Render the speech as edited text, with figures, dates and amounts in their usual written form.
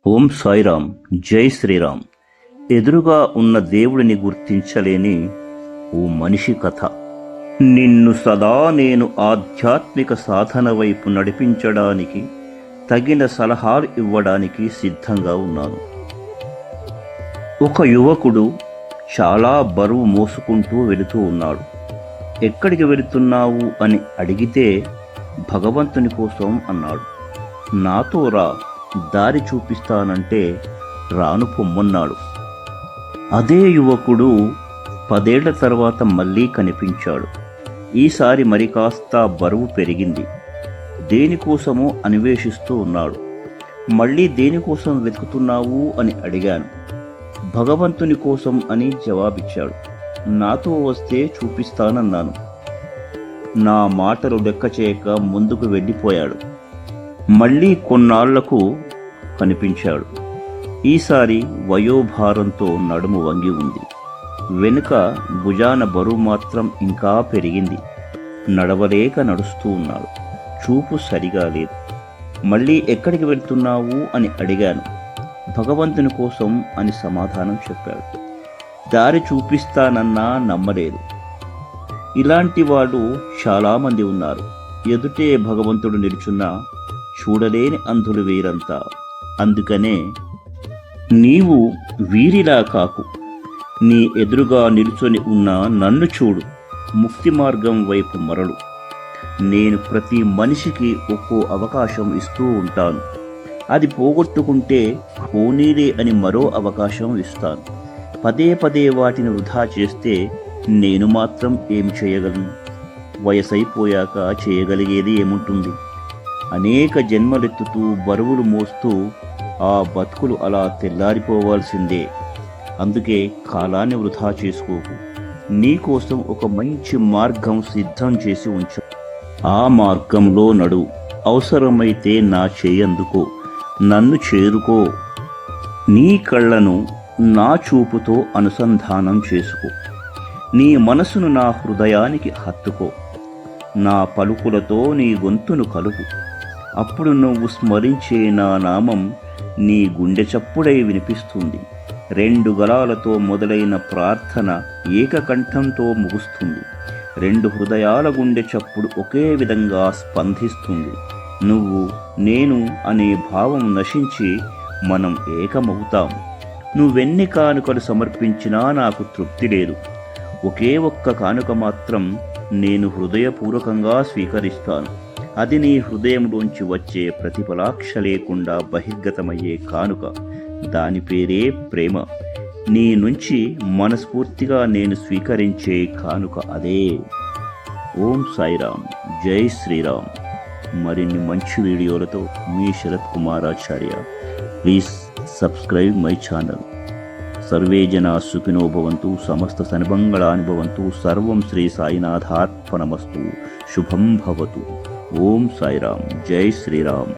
ఓం సాయిరామ్. జై శ్రీరామ్. ఎదురుగా ఉన్న దేవుడిని గుర్తించలేని ఓ మనిషి కథ. నిన్ను సదా నేను ఆధ్యాత్మిక సాధన వైపు నడిపించడానికి, తగిన సలహాలు ఇవ్వడానికి సిద్ధంగా ఉన్నాను. ఒక యువకుడు చాలా బరువు మోసుకుంటూ వెళుతూ ఉన్నాడు. ఎక్కడికి వెళుతున్నావు అని అడిగితే భగవంతుని కోసం అన్నాడు. నాతో రా, దారి చూపిస్తానంటే రాను పొమ్మన్నాడు. అదే యువకుడు 10 ఏళ్ల తర్వాత మళ్ళీ కనిపించాడు. ఈసారి మరి కాస్త బరువు పెరిగింది. దేనికోసమో అన్వేషిస్తూ ఉన్నాడు. మళ్ళీ దేనికోసం వెతుకుతున్నావు అని అడిగాను. భగవంతుని కోసం అని జవాబిచ్చాడు. నాతో వస్తే చూపిస్తానన్నాను. నా మాటలు లెక్క చేయక ముందుకు వెళ్ళిపోయాడు. మళ్ళీ కొన్నాళ్లకు కనిపించాడు. ఈసారి వయోభారంతో నడుము వంగి ఉంది. వెనుక భుజాన బరువు మాత్రం ఇంకా పెరిగింది. నడవలేక నడుస్తూ ఉన్నాడు. చూపు సరిగా లేదు. మళ్ళీ ఎక్కడికి వెళ్తున్నావు అని అడిగాను. భగవంతుని కోసం అని సమాధానం చెప్పాడు. దారి చూపిస్తానన్నా నమ్మలేదు. ఇలాంటి వాడు చాలామంది ఉన్నారు. ఎదుటే భగవంతుడు నిలుచున్నా చూడలేని అంధులు వీరంతా. అందుకనే నీవు వీరిలా కాకు. నీ ఎదురుగా నిలుచొని ఉన్న నన్ను చూడు. ముక్తి మార్గం వైపు మరలు. నేను ప్రతి మనిషికి ఒక్కో అవకాశం ఇస్తూ ఉంటాను. అది పోగొట్టుకుంటే పోనీలే అని మరో అవకాశం ఇస్తాను. పదే పదే వాటిని వృధా చేస్తే నేను మాత్రం ఏమి చేయగలను? వయసైపోయాక చేయగలిగేది ఏముంటుంది? అనేక జన్మలెత్తుతూ బరువులు మోస్తూ ఆ బతుకులు అలా తెల్లారిపోవాల్సిందే. అందుకే కాలాన్ని వృధా చేసుకోకు. నీకోసం ఒక మంచి మార్గం సిద్ధం చేసి ఉంచు. ఆ మార్గంలో నడు. అవసరమైతే నా చేయందుకో. నన్ను చేరుకో. నీ కళ్ళను నా చూపుతో అనుసంధానం చేసుకో. నీ మనసును నా హృదయానికి హత్తుకో. నా పలుకులతో నీ గొంతును కలుపు. అప్పుడు నువ్వు స్మరించే నా నామం నీ గుండె చప్పుడై వినిపిస్తుంది. 2 గళాలతో మొదలైన ప్రార్థన ఏకకంఠంతో ముగుస్తుంది. 2 హృదయాల గుండె చప్పుడు ఒకే విధంగా స్పందిస్తుంది. నువ్వు నేను అనే భావం నశించి మనం ఏకమవుతాం. నువ్వెన్ని కానుకలు సమర్పించినా నాకు తృప్తి లేదు. ఒకే ఒక్క కానుక మాత్రం నేను హృదయపూర్వకంగా స్వీకరిస్తాను. అది నీ హృదయంలోంచి వచ్చే ప్రతిఫలాక్ష లేకుండా బహిర్గతమయ్యే కానుక. దాని పేరే ప్రేమ. నీ నుంచి మనస్ఫూర్తిగా నేను స్వీకరించే కానుక అదే. ఓం సాయిరామ్. జై శ్రీరామ్. మరిన్ని మంచి వీడియోలతో మీ Sharat Kumaracharya. Please subscribe my channel. సర్వే జనా సుఖినో భవంతు. సమస్త సన్మంగళాని భవంతు. సర్వం శ్రీ సాయినాథార్పణమస్తు. శుభం భవతు. ఓం సాయిరామ్. జై శ్రీరామ్.